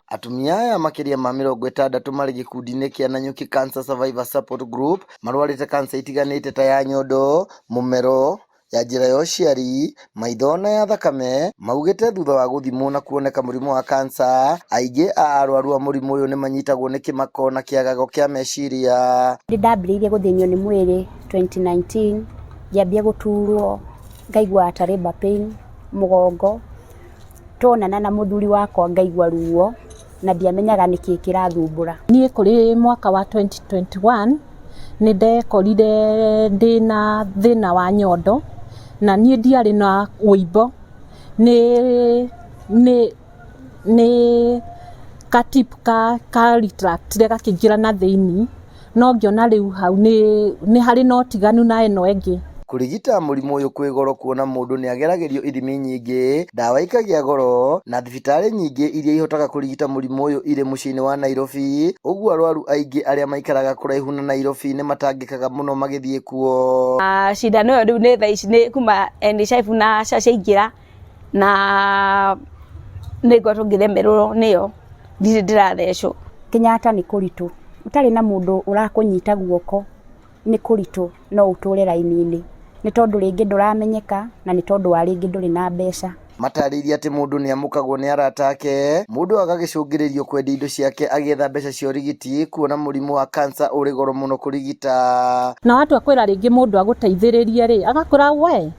Atumia aya makiria ma 60 mari gikundi-ini kia Nanyuki Cancer Survivor Support Group marwarite cancer itiganite ta ya nyondo, mumero, ya njira ya uciari, maitho na ya thakame, maugite thutha wa guthimwo na kuoneka murimu wa cancer, aingi a arwaru a murimu uyu ni manyitagwo ni kimako na kiagago kia meciria. Ndambiriirie guthinio ni mwiri 2019, ngiambia guturwo, ngaigua ta labor pain, mugongo, tonana na muthuri wakwa ngaigua ruo na ndiamenyaga niki kirathumbura. Nie kuri mwaka wa 2021 ni ndekorire ndina thina wa nyondo na nie ndiari na uimbo ni katip ka retract rega kinjira na thiini no ngiona riu hau ni hari no tiganu na eno engi. Kurigita murimu uyu kwi goro kuona mundu ni ageragerio ithimi nyingi, ndawa ikagia goro na thibitari nyingi iria ihotaga kurigita murimu uyu iri muciini wa Nairobi. Uguo arwaru aingi aria maikaraga kuraihu na Nairobi ni matangikaga muno magithie kuo. Cindano iyo riu ni thaa ici ni kuma NHIF na caca ingira na ni ngoretwo ngithemerwo niyo ndire ndirathecwo. Kenyatta ni kuritu, utari na mundu urakunyita guoko ni kuritu, no uture raini-ini ni tondu ringi nduramenyeka na ni tondu wa ringi nduri na mbeca. Matariria ati mundu ni amukagwo ni arata ake, mundu agagicungiririo kwendia indo ciake agietha mbeca cia urigiti kuona murimu wa cancer uri goro muno kurigita. Na watu akwira ringi mundu aguteithiririe ri agakora we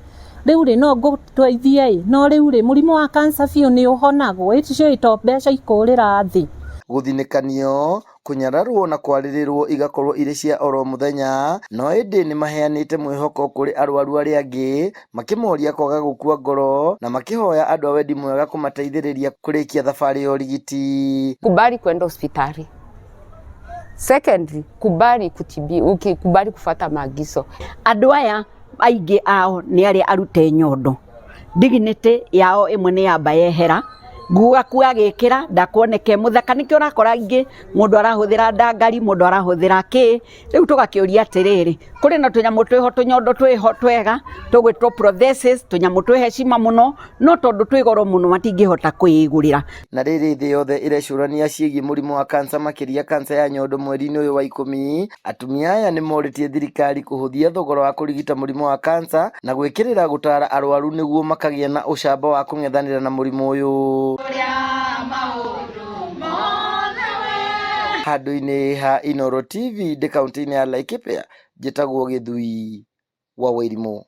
riu ri no ngutweithie no riu ri murimu wa cancer biu ni uhonagwo icio ito mbeca ikurira thi. Guthinikanio, kunyararwo na kwaririrwo igakorwo iri cia oro muthenya, no indi ni maheanite mwihoko kuri arwaru aria angi makimoria kwaga gukua ngoro na makihoya andu a wendi mwega kumateithiriria kurikia thabari ya urigiti. Kubali kwenda hospitali. Secondly, kubali kubali kufata maagizo. Andu aya aingi ao ni aria arute nyondo, dignity yao imwe ni yamba yehera, nguga kuya gikira ndakuoneke muthaka nikio urakora ingi mundu arahuthira ndangari, mundu arahuthira ki. Riu tugakiuria atiriri, kuri na tunyamu twiho tunyondo twiho twega tugwitwo prosthesis, tunyamu twi heshima muno no tondu twi goro muno matingihota kuigurira. Na riri thi yothe irecurania ciigi murimu wa cancer makiria cancer ya nyondo mweri-ini uyu wa 10, atumia aya ni moritie thirikari kuhuthia thogora wa kurigita murimu wa cancer na gwikirira gutara arwaru niguo makagia na ucamba wa kung'ethanira na murimu uyu. Handu-ini ha Inooro TV ndi kaunti-ini ya Laikipia, njitagwo Githui wa Wairimu.